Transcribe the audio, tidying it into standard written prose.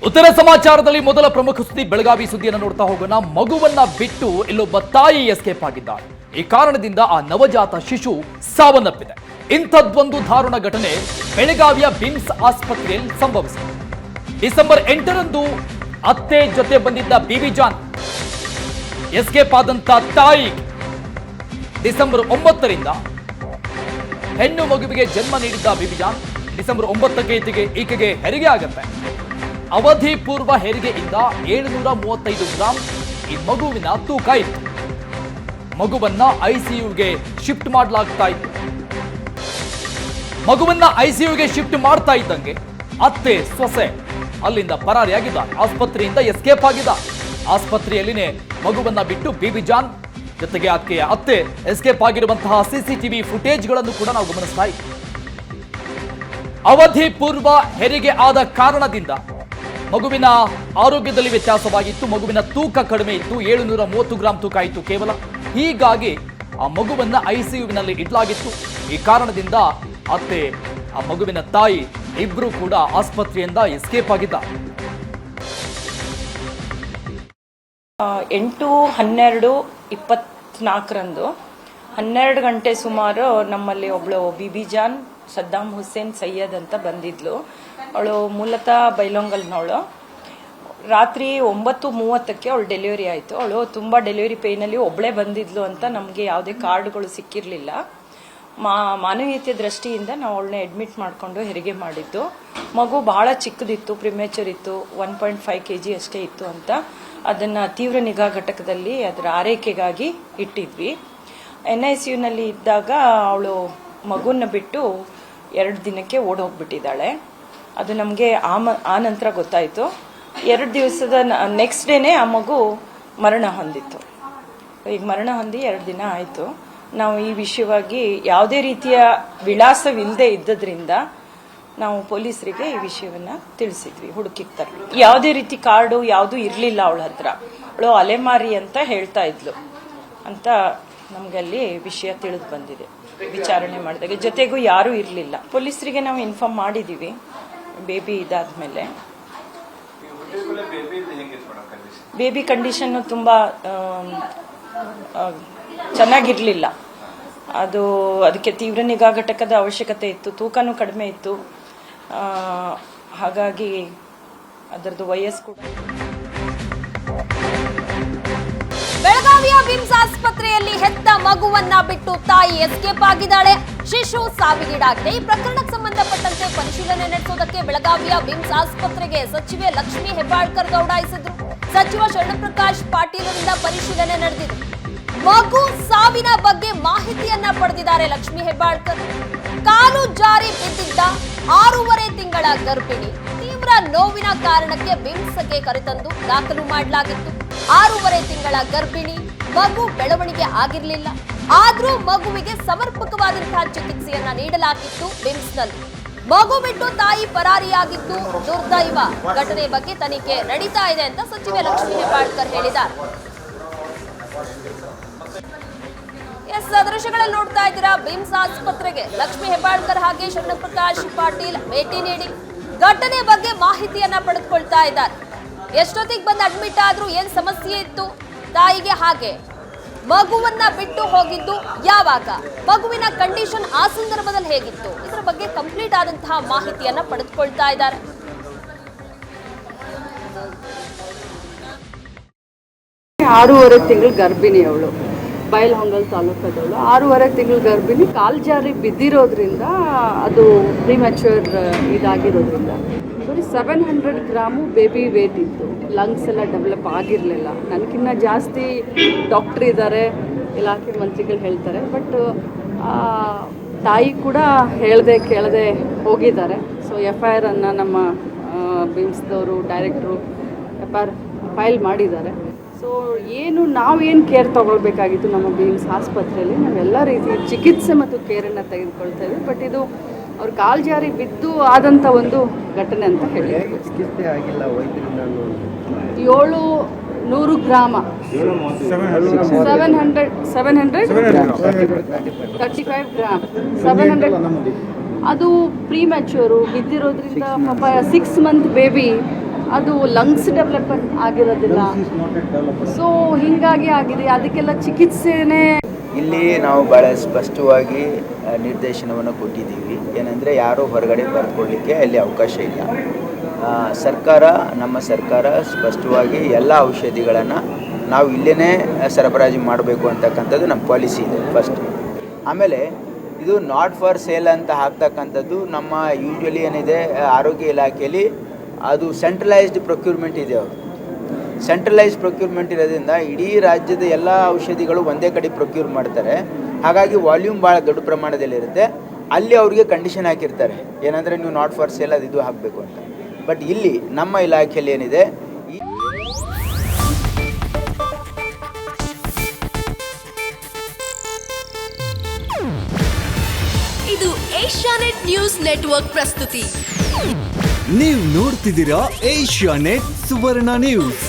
ಉತ್ತರ ಸಮಾಚಾರದಲ್ಲಿ ಮೊದಲ ಪ್ರಮುಖ ಸುದ್ದಿ ಬೆಳಗಾವಿ ಸುದ್ದಿಯನ್ನು ನೋಡ್ತಾ ಹೋಗೋಣ. ಮಗುವನ್ನ ಬಿಟ್ಟು ಇಲ್ಲೊಬ್ಬ ತಾಯಿ ಎಸ್ಕೇಪ್ ಆಗಿದ್ದಾರೆ. ಈ ಕಾರಣದಿಂದ ಆ ನವಜಾತ ಶಿಶು ಸಾವನ್ನಪ್ಪಿದೆ. ಇಂಥದ್ದೊಂದು ದಾರುಣ ಘಟನೆ ಬೆಳಗಾವಿಯ ಬಿಮ್ಸ್ ಆಸ್ಪತ್ರೆಯಲ್ಲಿ ಸಂಭವಿಸಿದೆ. ಡಿಸೆಂಬರ್ 8ರಂದು ಅತ್ತೆ ಜೊತೆ ಬಂದಿದ್ದ ಬಿಬಿ ಜಾನ್ ಎಸ್ಕೇಪ್ ಆದಂತ ತಾಯಿ ಡಿಸೆಂಬರ್ 9ರಿಂದ ಹೆಣ್ಣು ಮಗುವಿಗೆ ಜನ್ಮ ನೀಡಿದ್ದ ಬಿಬಿ ಜಾನ್ ಡಿಸೆಂಬರ್ 9ಕ್ಕೆ ಈಕೆಗೆ ಹೆರಿಗೆ ಆಗುತ್ತೆ. ಅವಧಿ ಪೂರ್ವ ಹೆರಿಗೆಯಿಂದ 735 ಗ್ರಾಂ ಈ ಮಗುವಿನ ತೂಕ ಇತ್ತು. ಮಗುವನ್ನ ಐಸಿಯುಗೆ ಶಿಫ್ಟ್ ಮಾಡಲಾಗ್ತಾ ಇತ್ತು. ಮಗುವನ್ನ ಐಸಿಯುಗೆ ಶಿಫ್ಟ್ ಮಾಡ್ತಾ ಇದ್ದಂಗೆ ಅತ್ತೆ ಸೊಸೆ ಅಲ್ಲಿಂದ ಪರಾರಿಯಾಗಿದ್ದಾರೆ. ಆಸ್ಪತ್ರೆಯಿಂದ ಎಸ್ಕೇಪ್ ಆಗಿದ್ದಾರೆ. ಆಸ್ಪತ್ರೆಯಲ್ಲಿನೇ ಮಗುವನ್ನ ಬಿಟ್ಟು ಬಿಬಿ ಜಾನ್ ಜೊತೆಗೆ ಆಕೆಯ ಅತ್ತೆ ಎಸ್ಕೇಪ್ ಆಗಿರುವಂತಹ ಸಿಸಿಟಿವಿ ಫುಟೇಜ್ಗಳನ್ನು ಕೂಡ ನಾವು ಗಮನಿಸ್ತಾ ಇದ್ದೀವಿ. ಅವಧಿ ಪೂರ್ವ ಹೆರಿಗೆ ಆದ ಕಾರಣದಿಂದ ಮಗುವಿನ ಆರೋಗ್ಯದಲ್ಲಿ ವ್ಯತ್ಯಾಸವಾಗಿತ್ತು. ಮಗುವಿನ ತೂಕ ಕಡಿಮೆ ಇತ್ತು. 730 ಗ್ರಾಂ ತೂಕ ಇತ್ತು ಕೇವಲ. ಹೀಗಾಗಿ ಆ ಮಗುವನ್ನ ಐಸಿಯುವಿನಲ್ಲಿ ಇಡಲಾಗಿತ್ತು. ಈ ಕಾರಣದಿಂದ ಅತ್ತೆ ಆ ಮಗುವಿನ ತಾಯಿ ಇಬ್ರು ಕೂಡ ಆಸ್ಪತ್ರೆಯಿಂದ ಎಸ್ಕೇಪ್ ಆಗಿದ್ದಾರೆ. 8/12/24 12 ಗಂಟೆ ಸುಮಾರು ನಮ್ಮಲ್ಲಿ ಒಬ್ಳು ಬಿಬಿ ಜಾನ್ ಸದ್ದಾಂ ಹುಸೇನ್ ಸೈಯದ್ ಅಂತ ಬಂದಿದ್ಲು. ಅವಳು ಮೂಲತಃ ಬೈಲೊಂಗಲ್ನವಳು. ರಾತ್ರಿ 9:30ಕ್ಕೆ ಅವಳು ಡೆಲಿವರಿ ಆಯಿತು. ಅವಳು ತುಂಬ ಡೆಲಿವರಿ ಪೇಯ್ನಲ್ಲಿ ಒಬ್ಬಳೇ ಬಂದಿದ್ಲು ಅಂತ ನಮಗೆ ಯಾವುದೇ ಕಾರ್ಡ್ಗಳು ಸಿಕ್ಕಿರಲಿಲ್ಲ. ಮಾನವೀಯತೆ ದೃಷ್ಟಿಯಿಂದ ನಾವು ಅವಳನ್ನ ಅಡ್ಮಿಟ್ ಮಾಡಿಕೊಂಡು ಹೆರಿಗೆ ಮಾಡಿದ್ದು. ಮಗು ಬಹಳ ಚಿಕ್ಕದಿತ್ತು, ಪ್ರಿಮೇಚರ್ ಇತ್ತು, 1.5 kg ಅಷ್ಟೇ ಇತ್ತು ಅಂತ ಅದನ್ನು ತೀವ್ರ ನಿಗಾ ಘಟಕದಲ್ಲಿ ಅದರ ಆರೈಕೆಗಾಗಿ ಇಟ್ಟಿದ್ವಿ. NICUನಲ್ಲಿ ಇದ್ದಾಗ ಅವಳು ಮಗುನ ಬಿಟ್ಟು 2 ದಿನಕ್ಕೆ ಓಡೋಗ್ಬಿಟ್ಟಿದ್ದಾಳೆ. ಅದು ನಮಗೆ ಆ ನಂತರ ಗೊತ್ತಾಯಿತು. 2 ದಿವಸದ ನೆಕ್ಸ್ಟ್ ಡೇನೇ ಆ ಮಗು ಮರಣ ಹೊಂದಿತ್ತು. ಈಗ ಮರಣ ಹೊಂದಿ 2 ದಿನ ಆಯಿತು. ನಾವು ಈ ವಿಷಯವಾಗಿ ಯಾವುದೇ ರೀತಿಯ ವಿಳಾಸವಿಲ್ಲದೆ ಇದ್ದದ್ರಿಂದ ನಾವು ಪೊಲೀಸರಿಗೆ ಈ ವಿಷಯವನ್ನ ತಿಳಿಸಿದ್ವಿ. ಹುಡುಕಿಗೆ ತರಲಿ ಯಾವುದೇ ರೀತಿ ಕಾರ್ಡು ಯಾವುದೂ ಇರಲಿಲ್ಲ ಅವಳ ಹತ್ರ. ಅವಳು ಅಲೆಮಾರಿ ಅಂತ ಹೇಳ್ತಾ ಇದ್ಲು ಅಂತ ನಮಗಲ್ಲಿ ವಿಷಯ ತಿಳಿದು ಬಂದಿದೆ ವಿಚಾರಣೆ ಮಾಡಿದಾಗ. ಜೊತೆಗೂ ಯಾರೂ ಇರಲಿಲ್ಲ. ಪೊಲೀಸರಿಗೆ ನಾವು ಇನ್ಫಾರ್ಮ್ ಮಾಡಿದ್ದೀವಿ. ಬೇಬಿ ಇದಾದ್ಮೇಲೆ ಬೇಬಿ ಕಂಡೀಷನ್ ತುಂಬಾ ಚೆನ್ನಾಗಿರ್ಲಿಲ್ಲ. ಅದಕ್ಕೆ ತೀವ್ರ ನಿಗಾ ಘಟಕದ ಅವಶ್ಯಕತೆ ಇತ್ತು. ತೂಕನೂ ಕಡಿಮೆ ಇತ್ತು. ಹಾಗಾಗಿ ಅದರದ್ದು ವಯಸ್ಸು ಕೂಡ. ಬೆಳಗಾವಿಯ ಬಿಮ್ಸ್ ಆಸ್ಪತ್ರೆಯಲ್ಲಿ ಹೆತ್ತ ಮಗುವನ್ನ ಬಿಟ್ಟು ತಾಯಿ ಎಸ್ಕೇಪ್ ಆಗಿದ್ದಾಳೆ. ಶಿಶು ಸಾವಿಗೀಡಾಗಿದೆ. ಈ ಪ್ರಕರಣಕ್ಕೆ ಸಂಬಂಧಪಟ್ಟಂತೆ ಪರಿಶೀಲನೆ ನಡೆಸೋದಕ್ಕೆ ಬೆಳಗಾವಿಯ ಬಿಮ್ಸ್ ಆಸ್ಪತ್ರೆಗೆ ಸಚಿವೆ ಲಕ್ಷ್ಮೀ ಹೆಬ್ಬಾಳ್ಕರ್ ಗೌಡಾಯಿಸಿದ್ರು. ಸಚಿವ ಶರಣಪ್ರಕಾಶ್ ಪಾಟೀಲ್ ಅವರಿಂದ ಪರಿಶೀಲನೆ ನಡೆದಿದೆ. ಮಗು ಸಾವಿನ ಬಗ್ಗೆ ಮಾಹಿತಿಯನ್ನ ಪಡೆದಿದ್ದಾರೆ ಲಕ್ಷ್ಮೀ ಹೆಬ್ಬಾಳ್ಕರ್. ಕಾಲು ಜಾರಿ ಬಿದ್ದಿದ್ದ 6.5 ತಿಂಗಳ ಗರ್ಭಿಣಿ ತೀವ್ರ ನೋವಿನ ಕಾರಣಕ್ಕೆ ಬಿಮ್ಸ್ಗೆ ಕರೆತಂದು ದಾಖಲು ಮಾಡಲಾಗಿತ್ತು. 6.5 ತಿಂಗಳ ಗರ್ಭಿಣಿ, ಮಗು ಬೆಳವಣಿಗೆ ಆಗಿರಲಿಲ್ಲ. ಆದ್ರೂ ಮಗುವಿಗೆ ಸಮರ್ಪಕವಾದಂತಹ ಚಿಕಿತ್ಸೆಯನ್ನ ನೀಡಲಾಗಿತ್ತು ಬಿಮ್ಸ್ನಲ್ಲಿ. ಮಗು ಬಿಟ್ಟು ತಾಯಿ ಪರಾರಿಯಾಗಿದ್ದು ದುರ್ದೈವ. ಘಟನೆ ಬಗ್ಗೆ ತನಿಖೆ ನಡೀತಾ ಇದೆ ಅಂತ ಸಚಿವೆ ಲಕ್ಷ್ಮೀ ಹೆಬ್ಬಾಳ್ಕರ್ ಹೇಳಿದ್ದಾರೆ. ದೃಶ್ಯಗಳಲ್ಲಿ ನೋಡ್ತಾ ಇದ್ದೀರಾ, ಬಿಮ್ಸ್ ಆಸ್ಪತ್ರೆಗೆ ಲಕ್ಷ್ಮೀ ಹೆಬ್ಬಾಳ್ಕರ್ ಹಾಗೆ ಶರಣಪ್ರಕಾಶ್ ಪಾಟೀಲ್ ಭೇಟಿ ನೀಡಿ ಘಟನೆ ಬಗ್ಗೆ ಮಾಹಿತಿಯನ್ನ ಪಡೆದುಕೊಳ್ತಾ ಇದ್ದಾರೆ. ಎಷ್ಟೊತ್ತಿಗೆ ಬಂದು ಅಡ್ಮಿಟ್ ಆದ್ರೂ ಏನ್ ಸಮಸ್ಯೆ ಇತ್ತು ತಾಯಿಗೆ, ಹಾಗೆ ಮಗುವನ್ನ ಬಿಟ್ಟು ಹೋಗಿದ್ದು ಯಾವಾಗ, ಮಗುವಿನ ಕಂಡೀಷನ್ ಆ ಸಂದರ್ಭದಲ್ಲಿ ಹೇಗಿತ್ತು, ಇದರ ಬಗ್ಗೆ ಕಂಪ್ಲೀಟ್ ಆದಂತಹ ಮಾಹಿತಿಯನ್ನ ಪಡೆದುಕೊಳ್ತಾ ಇದ್ದಾರೆ. 6.5 ತಿಂಗಳು ಗರ್ಭಿಣಿ ಅವಳು. ಬೈಲಹೊಂಗಲ್ ತಾಲೂಕದವಳು. 6.5 ತಿಂಗಳು ಗರ್ಭಿಣಿ. ಕಾಲು ಜಾರಿ ಬಿದ್ದಿರೋದ್ರಿಂದ ಅದು ಪ್ರಿಮ್ಯಾಚೂರ್ ಇದಾಗಿರೋದ್ರಿಂದ ಬರೀ 700 ಗ್ರಾಮು ಬೇಬಿ ವೇಟ್ ಇತ್ತು. ಲಂಗ್ಸ್ ಎಲ್ಲ ಡೆವಲಪ್ ಆಗಿರಲಿಲ್ಲ. ನನಗಿನ್ನ ಜಾಸ್ತಿ ಡಾಕ್ಟ್ರ್ ಇದ್ದಾರೆ, ಇಲಾಖೆ ಮಂತ್ರಿಗಳು ಹೇಳ್ತಾರೆ. ಬಟ್ ತಾಯಿ ಕೂಡ ಹೇಳದೆ ಕೇಳದೆ ಹೋಗಿದ್ದಾರೆ. ಸೊ FIR ಅನ್ನು ನಮ್ಮ ಬಿಮ್ಸ್ದವರು ಡೈರೆಕ್ಟ್ರು FIR ಫೈಲ್ ಮಾಡಿದ್ದಾರೆ. ಸೊ ನಾವೇನು ಕೇರ್ ತೊಗೊಳ್ಬೇಕಾಗಿತ್ತು ನಮ್ಮ ಬಿಮ್ಸ್ ಆಸ್ಪತ್ರೆಯಲ್ಲಿ, ನಾವೆಲ್ಲ ರೀತಿಯ ಚಿಕಿತ್ಸೆ ಮತ್ತು ಕೇರನ್ನು ತೆಗೆದುಕೊಳ್ತಾ ಇದ್ವಿ. ಬಟ್ ಇದು ಅವ್ರ ಕಾಲು ಜಾರಿ ಬಿದ್ದು ಆದಂಥ ಒಂದು ಘಟನೆ ಅಂತ ಹೇಳಿ. 700 ಗ್ರಾಮ 735 ಗ್ರಾಮ್ 700 ಅದು ಪ್ರೀ ಮ್ಯಾಚೂರು ಬಿದ್ದಿರೋದ್ರಿಂದ ಪಾಪ 6 ಮಂತ್ ಬೇಬಿ ಅದು ಲಂಗ್ಸ್ ಡೆವಲಪ್ಮೆಂಟ್ ಆಗಿರೋದಿಲ್ಲ. ಸೊ ಹೀಗಾಗಿ ಆಗಿದೆ, ಅದಕ್ಕೆಲ್ಲ ಚಿಕಿತ್ಸೆನೇ. ಇಲ್ಲಿ ನಾವು ಭಾಳ ಸ್ಪಷ್ಟವಾಗಿ ನಿರ್ದೇಶನವನ್ನು ಕೊಟ್ಟಿದ್ದೀವಿ. ಏನಂದರೆ ಯಾರೂ ಹೊರಗಡೆ ಬರೆದುಕೊಳ್ಳಿಕ್ಕೆ ಅಲ್ಲಿ ಅವಕಾಶ ಇಲ್ಲ. ನಮ್ಮ ಸರ್ಕಾರ ಸ್ಪಷ್ಟವಾಗಿ ಎಲ್ಲ ಔಷಧಿಗಳನ್ನು ನಾವು ಇಲ್ಲೇ ಸರಬರಾಜು ಮಾಡಬೇಕು ಅಂತಕ್ಕಂಥದ್ದು ನಮ್ಮ ಪಾಲಿಸಿ ಇದೆ ಫಸ್ಟ್. ಆಮೇಲೆ ಇದು ನಾಟ್ ಫಾರ್ ಸೇಲ್ ಅಂತ ಹಾಕ್ತಕ್ಕಂಥದ್ದು ನಮ್ಮ ಯೂಶ್ವಲಿ ಏನಿದೆ ಆರೋಗ್ಯ ಇಲಾಖೆಯಲ್ಲಿ ಅದು ಸೆಂಟ್ರಲೈಸ್ಡ್ ಪ್ರೊಕ್ಯೂರ್ಮೆಂಟ್ ಇದೆ. ಅವರು ಸೆಂಟ್ರಲೈಸ್ಡ್ ಪ್ರೊಕ್ಯೂರ್ಮೆಂಟ್ ಇರೋದ್ರಿಂದ ಇಡೀ ರಾಜ್ಯದ ಎಲ್ಲ ಔಷಧಿಗಳು ಒಂದೇ ಕಡೆ ಪ್ರೊಕ್ಯೂರ್ ಮಾಡ್ತಾರೆ. ಹಾಗಾಗಿ ವಾಲ್ಯೂಮ್ ಭಾಳ ದೊಡ್ಡ ಪ್ರಮಾಣದಲ್ಲಿರುತ್ತೆ. ಅಲ್ಲಿ ಅವರಿಗೆ ಕಂಡೀಷನ್ ಹಾಕಿರ್ತಾರೆ, ಏನಂದರೆ ನೀವು ನಾಟ್ ಫಾರ್ ಸೇಲ್ ಅದು ಇದು ಹಾಕಬೇಕು ಅಂತ. ಬಟ್ ಇಲ್ಲಿ ನಮ್ಮ ಇಲಾಖೆಯಲ್ಲಿ ಏನಿದೆ, ಇದು ಏಷ್ಯಾನೆಟ್ ನ್ಯೂಸ್ ನೆಟ್ವರ್ಕ್ ಪ್ರಸ್ತುತಿ. ನೀವು ನೋಡ್ತಿದ್ದೀರಾ ಏಷ್ಯಾನೆಟ್ ಸುವರ್ಣ ನ್ಯೂಸ್.